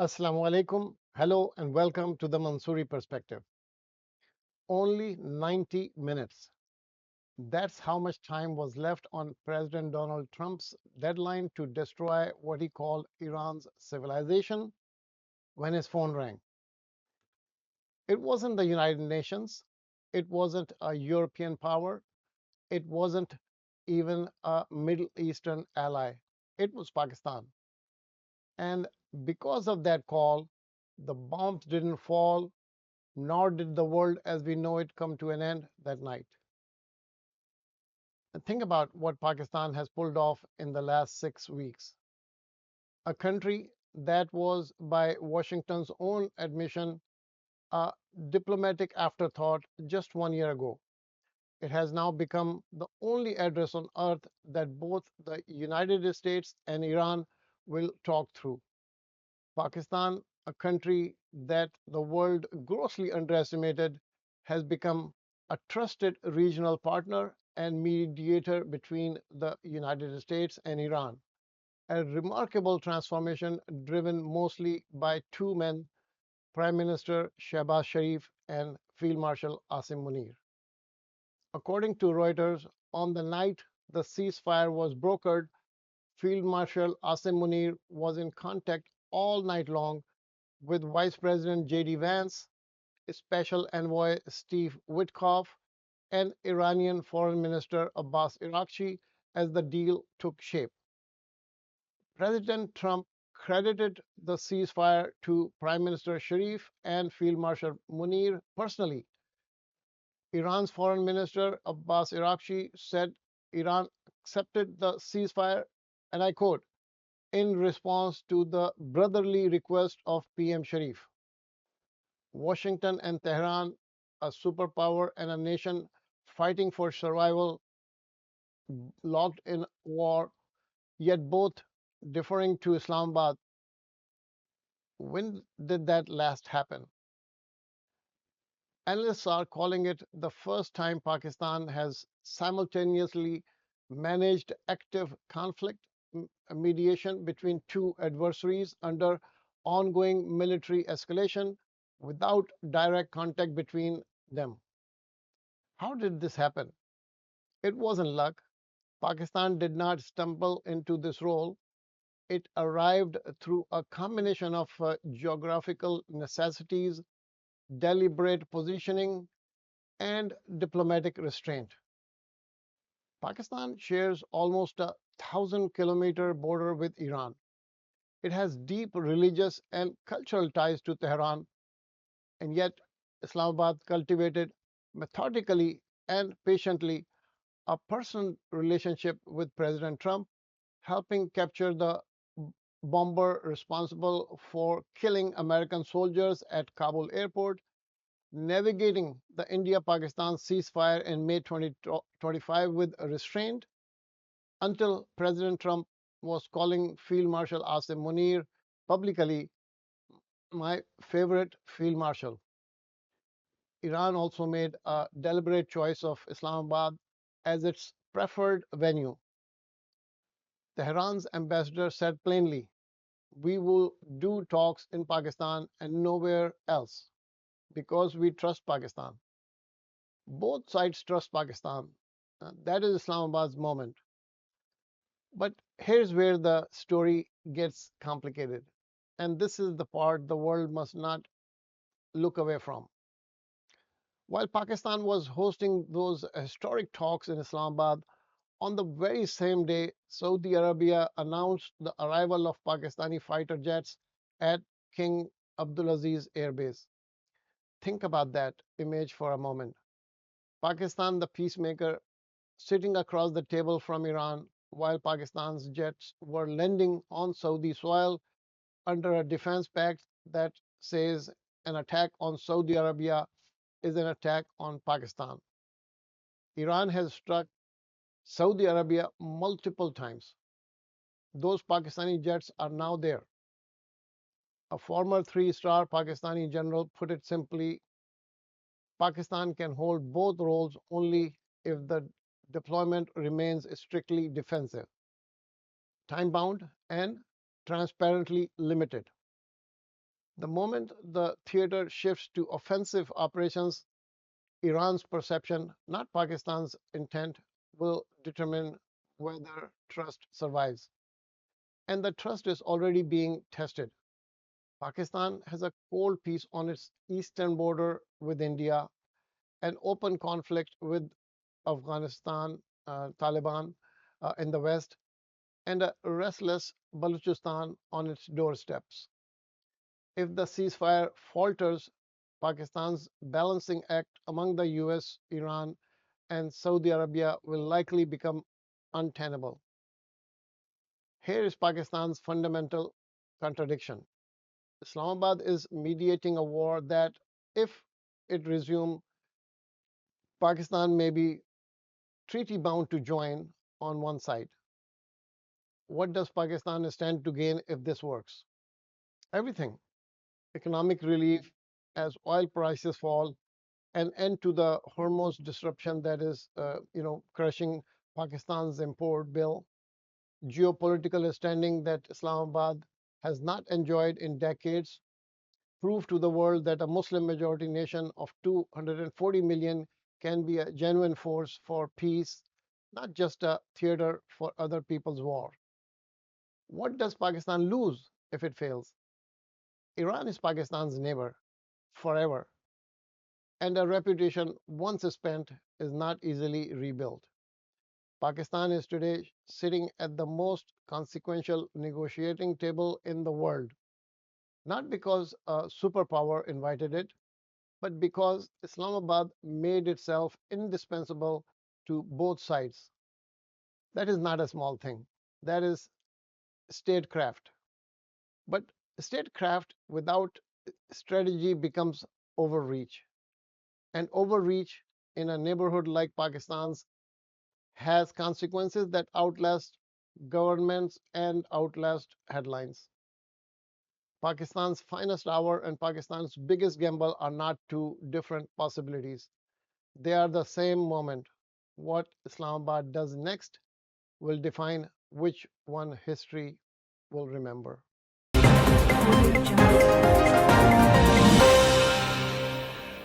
Assalamu alaikum. Hello and welcome to the Mansuri Perspective. Only 90 minutes. That's how much time was left on President Donald Trump's deadline to destroy what he called Iran's civilization when his phone rang. It wasn't the United Nations. It wasn't a European power. It wasn't even a Middle Eastern ally. It was Pakistan. And because of that call, the bombs didn't fall, nor did the world as we know it come to an end that night. And think about what Pakistan has pulled off in the last 6 weeks. A country that was, by Washington's own admission, a diplomatic afterthought just 1 year ago. It has now become the only address on earth that both the United States and Iran will talk through. Pakistan, a country that the world grossly underestimated, has become a trusted regional partner and mediator between the United States and Iran. A remarkable transformation driven mostly by two men, Prime Minister Shehbaz Sharif and Field Marshal Asim Munir. According to Reuters, on the night the ceasefire was brokered, Field Marshal Asim Munir was in contact all night long with Vice President J.D. Vance, Special Envoy Steve Witkoff, and Iranian Foreign Minister Abbas Araghchi as the deal took shape. President Trump credited the ceasefire to Prime Minister Sharif and Field Marshal Munir personally. Iran's Foreign Minister Abbas Araghchi said Iran accepted the ceasefire, and I quote, in response to the brotherly request of PM Sharif. Washington and Tehran, a superpower and a nation fighting for survival, locked in war, yet both deferring to Islamabad. When did that last happen? Analysts are calling it the first time Pakistan has simultaneously managed active conflict mediation between two adversaries under ongoing military escalation without direct contact between them. How did this happen? It wasn't luck. Pakistan did not stumble into this role. It arrived through a combination of geographical necessities, deliberate positioning, and diplomatic restraint. Pakistan shares almost a 1,000-kilometer border with Iran. It has deep religious and cultural ties to Tehran, and yet Islamabad cultivated methodically and patiently a personal relationship with President Trump, helping capture the bomber responsible for killing American soldiers at Kabul airport, navigating the India-Pakistan ceasefire in May 2025 with restraint until President Trump was calling Field Marshal Asim Munir publicly my favorite field marshal. Iran also made a deliberate choice of Islamabad as its preferred venue. Tehran's ambassador said plainly, we will do talks in Pakistan and nowhere else because we trust Pakistan. Both sides trust Pakistan. That is Islamabad's moment. But here's where the story gets complicated. And this is the part the world must not look away from. While Pakistan was hosting those historic talks in Islamabad, on the very same day, Saudi Arabia announced the arrival of Pakistani fighter jets at King Abdulaziz Air Base. Think about that image for a moment. Pakistan, the peacemaker, sitting across the table from Iran while Pakistan's jets were landing on Saudi soil under a defense pact that says an attack on Saudi Arabia is an attack on Pakistan. Iran has struck Saudi Arabia multiple times. Those Pakistani jets are now there. A former three-star Pakistani general put it simply, Pakistan can hold both roles only if the deployment remains strictly defensive, time-bound, and transparently limited. The moment the theater shifts to offensive operations, Iran's perception, not Pakistan's intent, will determine whether trust survives. And the trust is already being tested. Pakistan has a cold peace on its eastern border with India, an open conflict with Afghanistan, Taliban in the west, and a restless Balochistan on its doorsteps. If the ceasefire falters, Pakistan's balancing act among the US, Iran, and Saudi Arabia will likely become untenable. Here is Pakistan's fundamental contradiction. Islamabad is mediating a war that, if it resumes, Pakistan may be treaty bound to join on one side. What does Pakistan stand to gain if this works? Everything. Economic relief as oil prices fall, an end to the Hormuz disruption that is, crushing Pakistan's import bill, geopolitical standing that Islamabad has not enjoyed in decades, prove to the world that a Muslim majority nation of 240 million can be a genuine force for peace, not just a theater for other people's war. What does Pakistan lose if it fails? Iran is Pakistan's neighbor forever, and a reputation once spent is not easily rebuilt. Pakistan is today sitting at the most consequential negotiating table in the world, not because a superpower invited it, but because Islamabad made itself indispensable to both sides. That is not a small thing. That is statecraft. But statecraft without strategy becomes overreach. And overreach in a neighborhood like Pakistan's has consequences that outlast governments and outlast headlines. Pakistan's finest hour and Pakistan's biggest gamble are not two different possibilities. They are the same moment. What Islamabad does next will define which one history will remember.